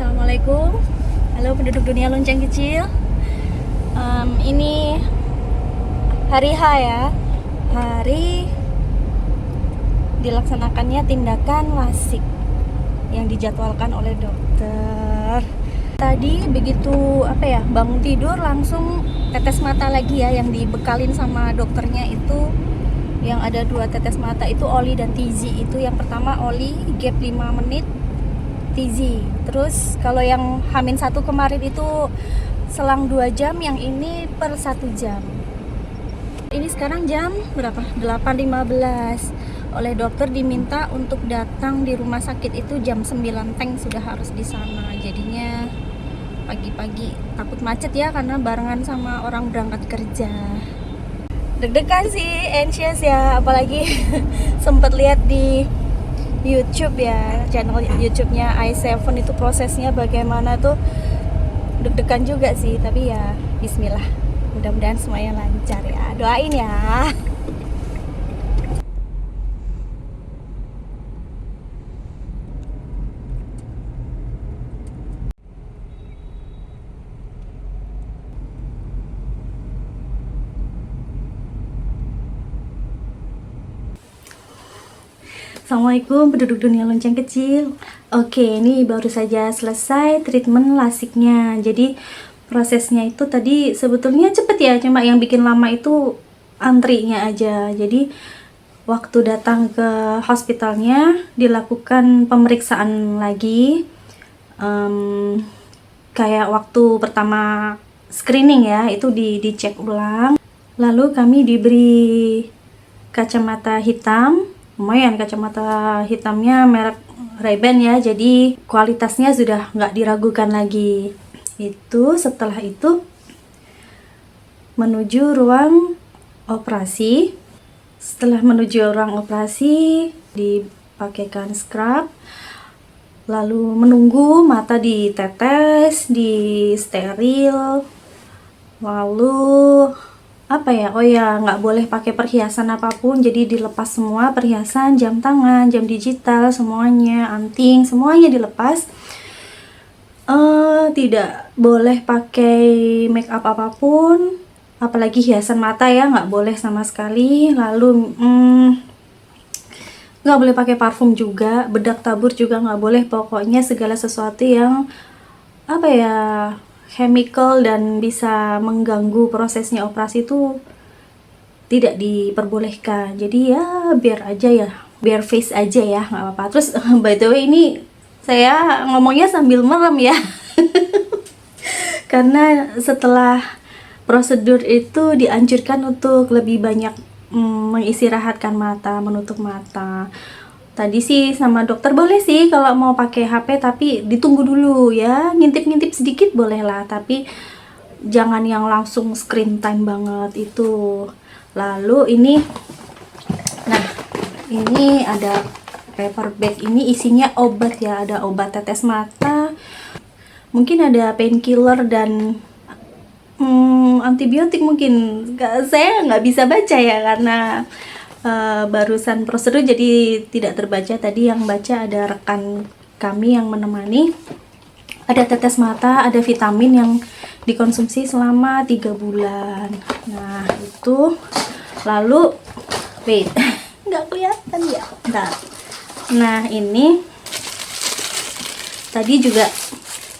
Assalamualaikum. Halo penduduk dunia lonceng kecil. Ini hari H ya. Hari dilaksanakannya tindakan lasik yang dijadwalkan oleh dokter. Tadi begitu bangun tidur langsung tetes mata lagi ya, yang dibekalin sama dokternya itu. Yang ada 2 tetes mata itu oli dan tizi. Itu yang pertama oli gap 5 menit, tizi. Terus kalau yang H-1 kemarin itu selang 2 jam, yang ini per 1 jam. Ini sekarang jam berapa? 8.15. Oleh dokter diminta untuk datang di rumah sakit itu jam 9 teng sudah harus di sana. Jadinya pagi-pagi takut macet ya, karena barengan sama orang berangkat kerja. Deg-degan sih, anxious ya, apalagi sempet lihat di YouTube ya, channel YouTube-nya i7 itu prosesnya bagaimana tuh, deg-degan juga sih, tapi ya bismillah, mudah-mudahan semuanya lancar ya, doain ya. Assalamualaikum penduduk dunia lonceng kecil. Oke, ini baru saja selesai treatment lasiknya. Jadi prosesnya itu tadi sebetulnya cepet ya, cuma yang bikin lama itu antrinya aja. Jadi waktu datang ke hospitalnya dilakukan pemeriksaan lagi, kayak waktu pertama screening ya, itu dicek ulang. Lalu kami diberi kacamata hitam. Lumayan, kacamata hitamnya merek Ray-Ban ya, jadi kualitasnya sudah nggak diragukan lagi. Itu setelah itu menuju ruang operasi. Setelah menuju ruang operasi dipakaikan scrub, lalu menunggu mata ditetes, di steril, lalu nggak boleh pakai perhiasan apapun, jadi dilepas semua perhiasan, jam tangan, jam digital, semuanya, anting, semuanya dilepas. Tidak boleh pakai make up apapun, apalagi hiasan mata ya, nggak boleh sama sekali. Lalu nggak boleh pakai parfum juga, bedak tabur juga nggak boleh. Pokoknya segala sesuatu yang chemical dan bisa mengganggu prosesnya operasi itu tidak diperbolehkan. Jadi ya biar aja ya, biar face aja ya, nggak apa-apa. Terus by the way ini saya ngomongnya sambil merem ya karena setelah prosedur itu dianjurkan untuk lebih banyak mengistirahatkan mata, menutup mata. Tadi sih sama dokter boleh sih kalau mau pakai HP, tapi ditunggu dulu ya, ngintip-ngintip sedikit boleh lah, tapi jangan yang langsung screen time banget itu. Lalu ini ada paper bag, ini isinya obat ya, ada obat tetes mata, mungkin ada painkiller dan antibiotik mungkin. Saya nggak bisa baca ya karena barusan prosedur, jadi tidak terbaca. Tadi yang baca ada rekan kami yang menemani. Ada tetes mata, ada vitamin yang dikonsumsi selama 3 bulan. Nah itu, lalu nggak kelihatan ya, bentar. Nah ini tadi juga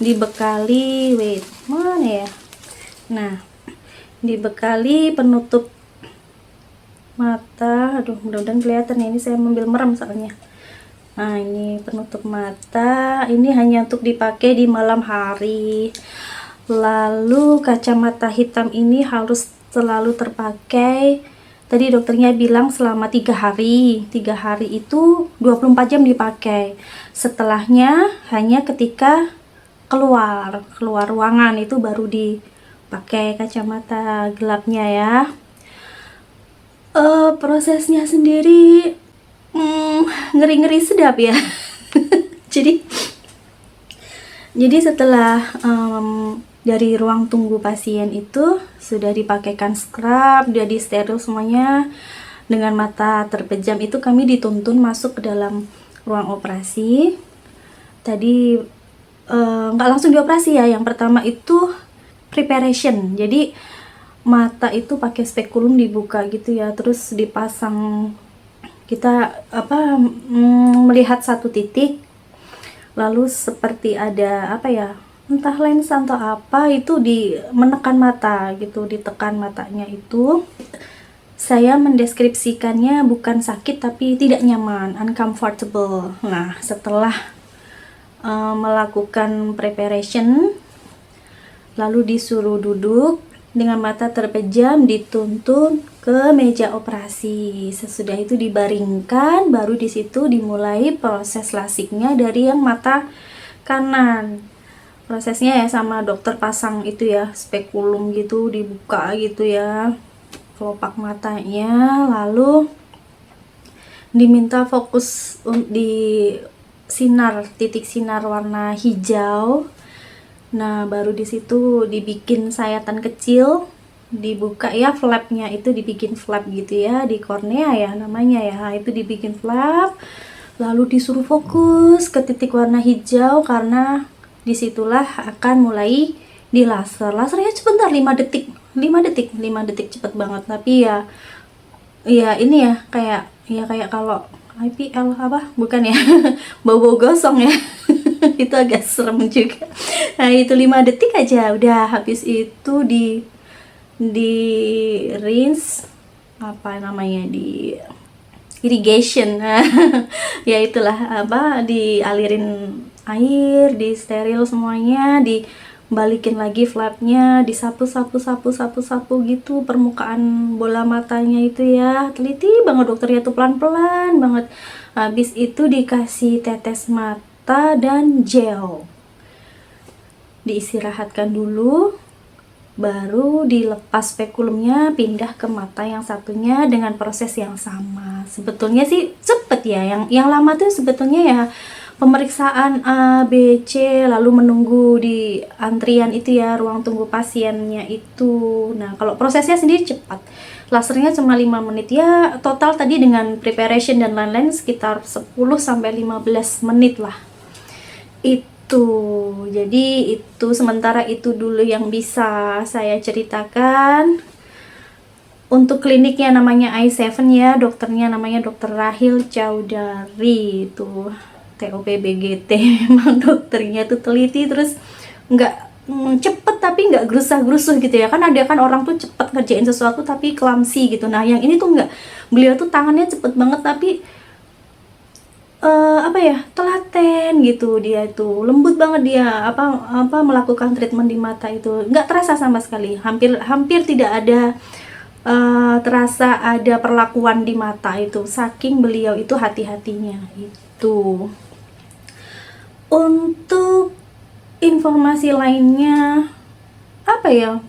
dibekali, mana ya, nah dibekali penutup mata. Aduh, mudah-mudahan kelihatan ya, ini saya sambil merem soalnya. Nah ini penutup mata, ini hanya untuk dipakai di malam hari. Lalu kacamata hitam ini harus selalu terpakai. Tadi dokternya bilang selama 3 hari. 3 hari itu 24 jam dipakai. Setelahnya hanya ketika keluar ruangan itu baru dipakai kacamata gelapnya ya. Prosesnya sendiri ngeri-ngeri sedap ya. jadi setelah dari ruang tunggu pasien itu sudah dipakaikan scrub, sudah di steril semuanya dengan mata terpejam, itu kami dituntun masuk ke dalam ruang operasi. Tadi nggak langsung dioperasi ya. Yang pertama itu preparation, jadi mata itu pakai spekulum dibuka gitu ya, terus dipasang, kita melihat satu titik, lalu seperti ada apa ya, entah lensa atau apa, itu menekan mata gitu, ditekan matanya itu. Saya mendeskripsikannya bukan sakit tapi tidak nyaman, uncomfortable. Nah, setelah melakukan preparation, lalu disuruh duduk dengan mata terpejam, dituntun ke meja operasi. Sesudah itu dibaringkan, baru di situ dimulai proses lasiknya dari yang mata kanan. Prosesnya ya sama dokter pasang itu ya, spekulum gitu, dibuka gitu ya kelopak matanya, lalu diminta fokus di sinar, titik sinar warna hijau. Nah, baru di situ dibikin sayatan kecil, dibuka ya, flapnya itu dibikin flap gitu ya, di kornea ya namanya ya, itu dibikin flap, lalu disuruh fokus ke titik warna hijau karena disitulah akan mulai di laser. Lasernya sebentar, 5 detik cepet banget, tapi ya ini ya kayak kalau IPL apa bukan ya, bau-bau gosong ya. Itu agak serem juga. Nah, itu 5 detik aja udah. Habis itu di rinse, apa namanya, di irrigation. Ya itulah, dialirin air, di steril semuanya, dibalikin lagi flapnya, disapu gitu permukaan bola matanya itu ya. Teliti banget dokternya tuh, pelan-pelan banget. Habis itu dikasih tetes mata dan gel, diistirahatkan dulu, baru dilepas spekulumnya, pindah ke mata yang satunya dengan proses yang sama. Sebetulnya sih cepet ya, yang lama tuh sebetulnya ya pemeriksaan A, B, C, lalu menunggu di antrian itu ya, ruang tunggu pasiennya itu. Nah, kalau prosesnya sendiri cepat, lasernya cuma 5 menit ya. Total tadi dengan preparation dan lain-lain sekitar 10-15 menit lah itu. Jadi itu sementara itu dulu yang bisa saya ceritakan. Untuk kliniknya namanya i7 ya, dokternya namanya Dr. Rahil Chaudhary, itu TOPBGT. Memang dokternya tuh teliti, terus nggak cepet tapi nggak gerusah-gerusuh gitu ya. Kan ada kan orang tuh cepet ngerjain sesuatu tapi clumsy gitu. Nah, yang ini tuh nggak, beliau tuh tangannya cepet banget tapi telaten gitu. Dia itu lembut banget, dia melakukan treatment di mata itu nggak terasa sama sekali, hampir tidak ada terasa ada perlakuan di mata itu, saking beliau itu hati-hatinya itu. Untuk informasi lainnya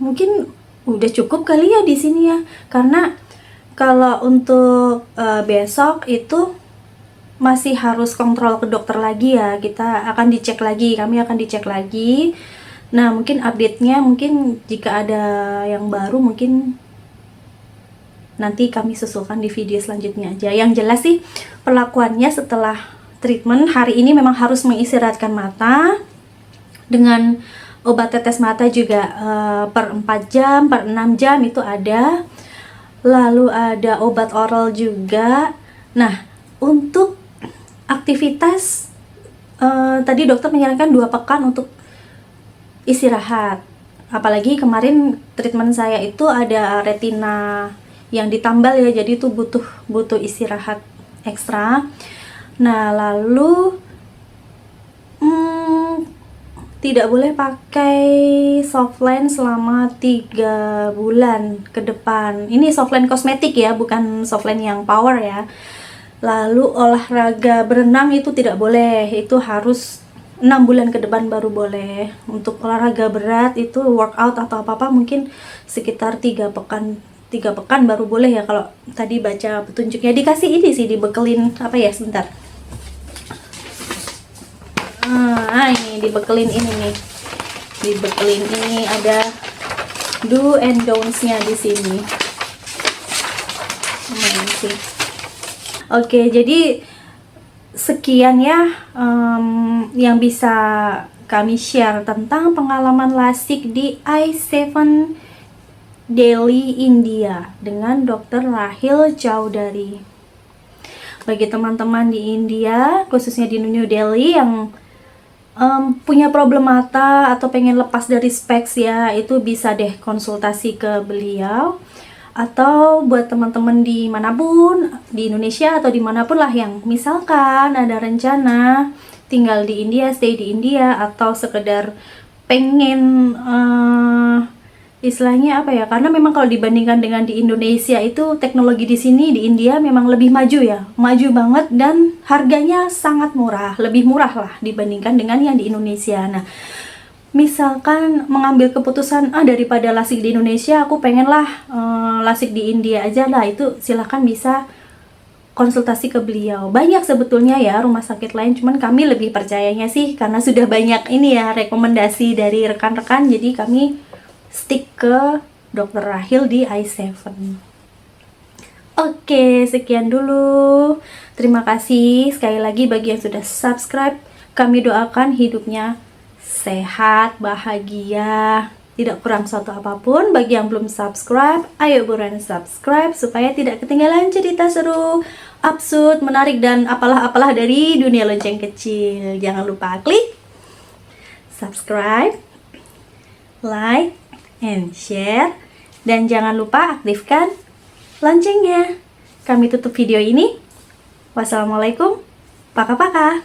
mungkin udah cukup kali ya di sini ya, karena kalau untuk besok itu masih harus kontrol ke dokter lagi ya, kami akan dicek lagi. Nah, mungkin update-nya, mungkin jika ada yang baru mungkin nanti kami susulkan di video selanjutnya aja. Yang jelas sih perlakuannya setelah treatment hari ini memang harus mengistirahatkan mata dengan obat tetes mata juga, per 4 jam, per 6 jam itu ada. Lalu ada obat oral juga. Nah, untuk aktivitas tadi dokter menyarankan 2 pekan untuk istirahat. Apalagi kemarin treatment saya itu ada retina yang ditambal ya, jadi itu butuh istirahat ekstra. Nah, lalu tidak boleh pakai softline selama 3 bulan ke depan. Ini softline kosmetik ya, bukan softline yang power ya. Lalu olahraga berenang itu tidak boleh, itu harus 6 bulan ke depan baru boleh. Untuk olahraga berat itu workout atau apa-apa mungkin sekitar 3 pekan baru boleh ya. Kalau tadi baca petunjuknya dikasih ini sih, dibekelin sebentar. Ini dibekelin ini nih. Dibekelin ini ada do and don'ts-nya di sini. Oke, jadi sekian ya yang bisa kami share tentang pengalaman lasik di I7 Delhi, India dengan Dr. Rahil Chowdhury. Bagi teman-teman di India, khususnya di New Delhi yang punya problem mata atau pengen lepas dari specs ya, itu bisa deh konsultasi ke beliau. Atau buat teman-teman di manapun, di Indonesia atau dimanapun lah yang misalkan ada rencana tinggal di India, stay di India, atau sekedar pengen istilahnya apa ya, karena memang kalau dibandingkan dengan di Indonesia itu teknologi di sini di India memang lebih maju ya, maju banget, dan harganya sangat murah, lebih murah lah dibandingkan dengan yang di Indonesia. Nah, misalkan mengambil keputusan daripada lasik di Indonesia, aku pengenlah lasik di India aja lah, itu silahkan bisa konsultasi ke beliau. Banyak sebetulnya ya rumah sakit lain, cuman kami lebih percayanya sih karena sudah banyak ini ya rekomendasi dari rekan-rekan, jadi kami stick ke Dr. Rahil di I7. Oke, sekian dulu. Terima kasih sekali lagi bagi yang sudah subscribe. Kami doakan hidupnya sehat, bahagia, tidak kurang suatu apapun. Bagi yang belum subscribe, ayo buruan subscribe supaya tidak ketinggalan cerita seru, absurd, menarik, dan apalah-apalah dari dunia lonceng kecil. Jangan lupa klik subscribe, like, and share, dan jangan lupa aktifkan loncengnya. Kami tutup video ini. Wassalamualaikum, paka-paka.